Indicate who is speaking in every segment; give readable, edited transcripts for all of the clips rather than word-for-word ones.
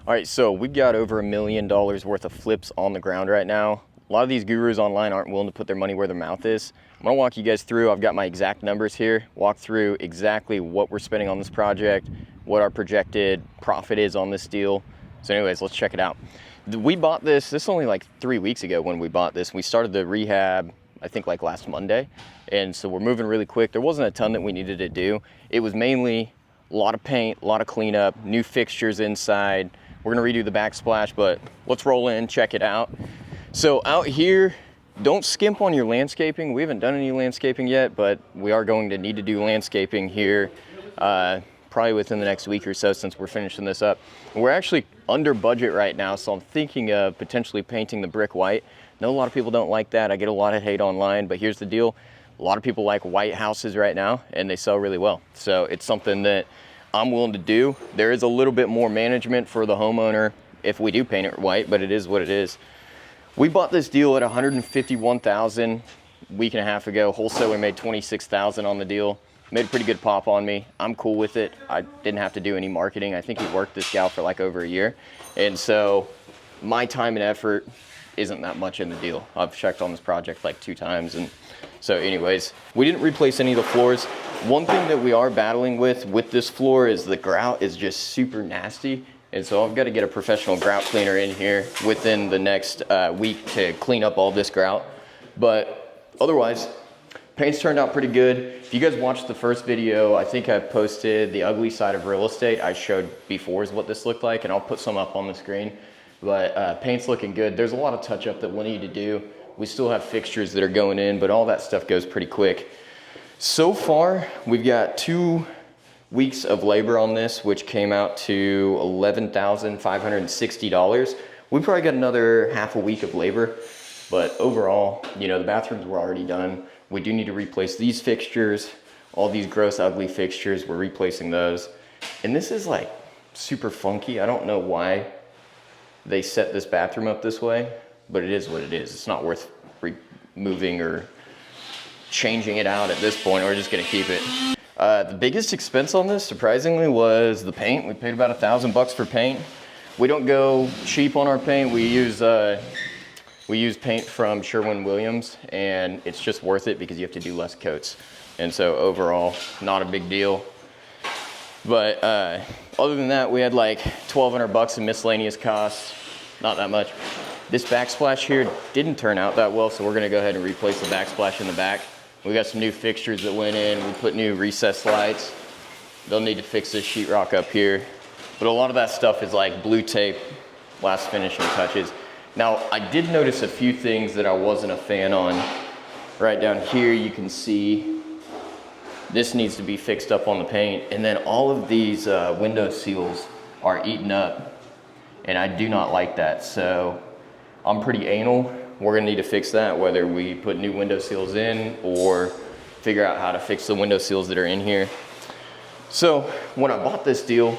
Speaker 1: All right, so we've got over $1 million worth of flips on the ground right now. A lot of these gurus online aren't willing to put their money where their mouth is. I'm gonna walk you guys through. I've got my exact numbers here, walk through exactly what we're spending on this project, what our projected profit is on this deal. So anyways, let's check it out. We bought this is only like 3 weeks ago when we bought this. We started the rehab, I think like last Monday. And so we're moving really quick. There wasn't a ton that we needed to do. It was mainly a lot of paint, a lot of cleanup, new fixtures inside. We're gonna redo the backsplash, but let's roll in, check it out. So out here, don't skimp on your landscaping. We haven't done any landscaping yet, but we are going to need to do landscaping here probably within the next week or so since we're finishing this up. We're actually under budget right now, so I'm thinking of potentially painting the brick white. I know a lot of people don't like that. I get a lot of hate online, but here's the deal. A lot of people like white houses right now, and they sell really well. So it's something that I'm willing to do. There is a little bit more management for the homeowner if we do paint it white, but it is what it is. We bought this deal at $151,000 a week and a half ago. Wholesale, we made $26,000 on the deal. Made a pretty good pop on me. I'm cool with it. I didn't have to do any marketing. I think he worked this gal for like over a year. And so my time and effort isn't that much in the deal. I've checked on this project like 2 times. And so anyways, we didn't replace any of the floors. One thing that we are battling with this floor is the grout is just super nasty. And so I've got to get a professional grout cleaner in here within the next week to clean up all this grout. But otherwise, paint's turned out pretty good. If you guys watched the first video, I think I posted the ugly side of real estate. I showed before is what this looked like, and I'll put some up on the screen. But paint's looking good. There's a lot of touch up that we need to do. We still have fixtures that are going in, but all that stuff goes pretty quick. So far, we've got 2 weeks of labor on this, which came out to $11,560. We probably got another half a week of labor, but overall, you know, the bathrooms were already done. We do need to replace these fixtures, all these gross, ugly fixtures, we're replacing those. And this is like super funky. I don't know why they set this bathroom up this way, but it is what it is. It's not worth removing or changing it out at this point. We're just gonna keep it. The biggest expense on this, surprisingly, was the paint. We paid about $1,000 for paint. We don't go cheap on our paint. We use paint from Sherwin-Williams, and it's just worth it because you have to do less coats. And so overall, not a big deal. But other than that, we had like $1,200 in miscellaneous costs, not that much. This backsplash here didn't turn out that well, so we're gonna go ahead and replace the backsplash in the back. We got some new fixtures that went in. We put new recessed lights. They'll need to fix this sheetrock up here. But a lot of that stuff is like blue tape, last finishing touches. Now, I did notice a few things that I wasn't a fan on. Right down here, you can see this needs to be fixed up on the paint. And then all of these window seals are eaten up. And I do not like that. So I'm pretty anal. We're gonna need to fix that, whether we put new window seals in or figure out how to fix the window seals that are in here. So when I bought this deal,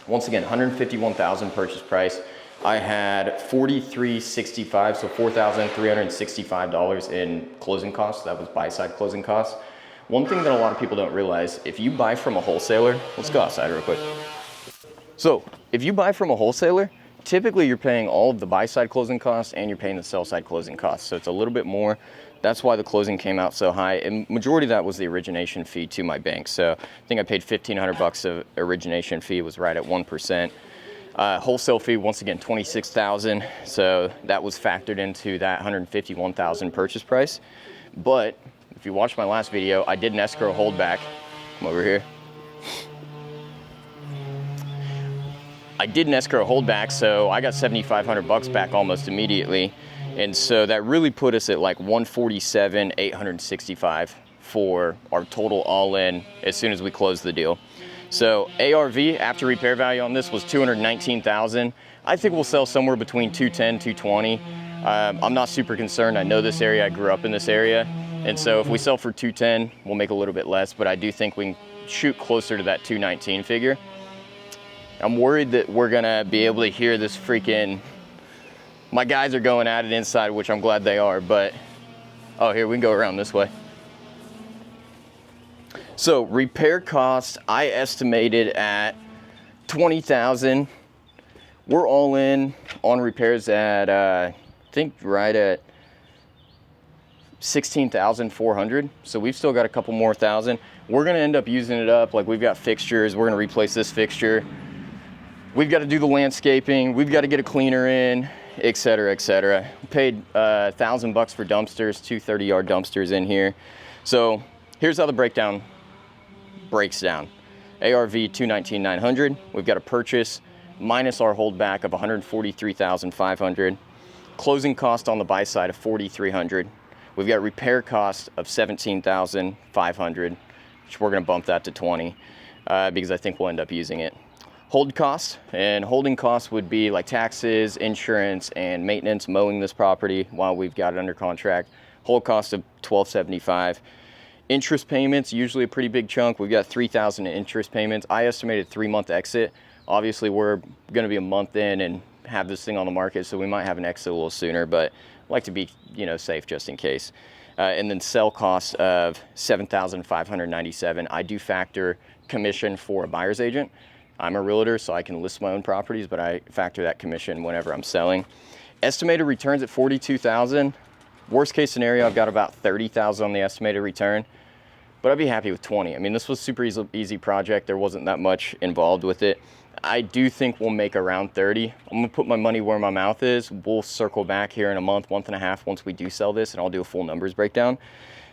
Speaker 1: once again, $151,000 purchase price. I had $4,365, so $4,365 in closing costs. That was buy-side closing costs. One thing that a lot of people don't realize, if you buy from a wholesaler, let's go outside real quick. So if you buy from a wholesaler, typically you're paying all of the buy-side closing costs and you're paying the sell-side closing costs. So it's a little bit more. That's why the closing came out so high. And majority of that was the origination fee to my bank. So I think I paid $1,500 of origination fee, was right at 1%. Wholesale fee, once again, $26,000. So that was factored into that $151,000 purchase price. But if you watched my last video, I did an escrow holdback. Come over here. I did an escrow holdback, so I got $7,500 back almost immediately. And so that really put us at like $147,865 for our total all-in as soon as we closed the deal. So ARV, after repair value on this, was $219,000. I think we'll sell somewhere between $210,000, $220,000. I'm not super concerned. I know this area, I grew up in this area. And so if we sell for $210,000, we'll make a little bit less, but I do think we can shoot closer to that $219,000 figure. I'm worried that we're gonna be able to hear this freaking, my guys are going at it inside, which I'm glad they are, but, oh, here, we can go around this way. So repair costs, I estimated at $20,000. We're all in on repairs at, I think right at 16,400. So we've still got a couple more thousand. We're gonna end up using it up. Like, we've got fixtures, we're gonna replace this fixture. We've got to do the landscaping, we've got to get a cleaner in, etc., etc. We paid $1,000 for dumpsters, 2 30-yard dumpsters in here. So here's how the breakdown breaks down. ARV 219,900. We've got a purchase minus our holdback of 143,500. Closing cost on the buy side of 4,300. We've got repair cost of 17,500, which we're going to bump that to 20 because I think we'll end up using it. Hold costs, and holding costs would be like taxes, insurance, and maintenance, mowing this property while we've got it under contract. Hold cost of $1,275. Interest payments, usually a pretty big chunk. We've got $3,000 in interest payments. I estimated 3-month exit. Obviously, we're going to be a month in and have this thing on the market, so we might have an exit a little sooner, but I like to be, safe just in case. And then sell costs of $7,597. I do factor commission for a buyer's agent. I'm a realtor, so I can list my own properties, but I factor that commission whenever I'm selling. Estimated returns at $42,000. Worst case scenario, I've got about $30,000 on the estimated return, but I'd be happy with 20. I mean, this was a super easy project. There wasn't that much involved with it. I do think we'll make around 30. I'm gonna put my money where my mouth is. We'll circle back here in a month and a half once we do sell this, and I'll do a full numbers breakdown.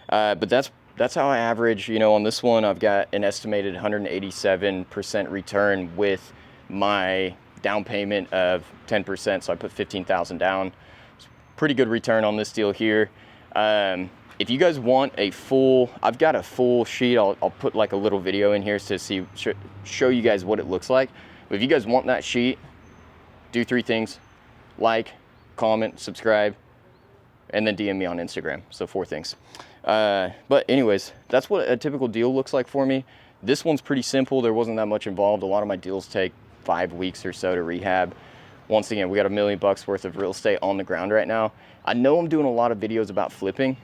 Speaker 1: But that's how I average, on this one. I've got an estimated 187% return with my down payment of 10%. So I put 15,000 down. It's pretty good return on this deal here. If you guys want a full, I've got a full sheet. I'll put like a little video in here to show you guys what it looks like. But if you guys want that sheet, do 3 things: like, comment, subscribe, and then DM me on Instagram. So 4 things. But anyways, that's what a typical deal looks like for me. This one's pretty simple. There wasn't that much involved. A lot of my deals take 5 weeks or so to rehab. Once again, we got $1 million worth of real estate on the ground right now. I know I'm doing a lot of videos about flipping.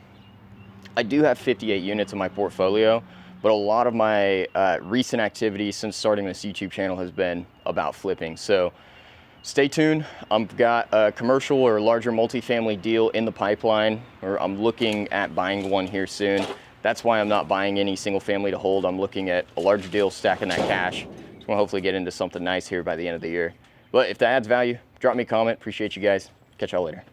Speaker 1: I do have 58 units in my portfolio, but a lot of my recent activity since starting this YouTube channel has been about flipping. So stay tuned. I've got a commercial or larger multifamily deal in the pipeline, or I'm looking at buying one here soon. That's why I'm not buying any single family to hold. I'm looking at a larger deal, stacking that cash. Just want to hopefully get into something nice here by the end of the year. But if that adds value, drop me a comment. Appreciate you guys. Catch y'all later.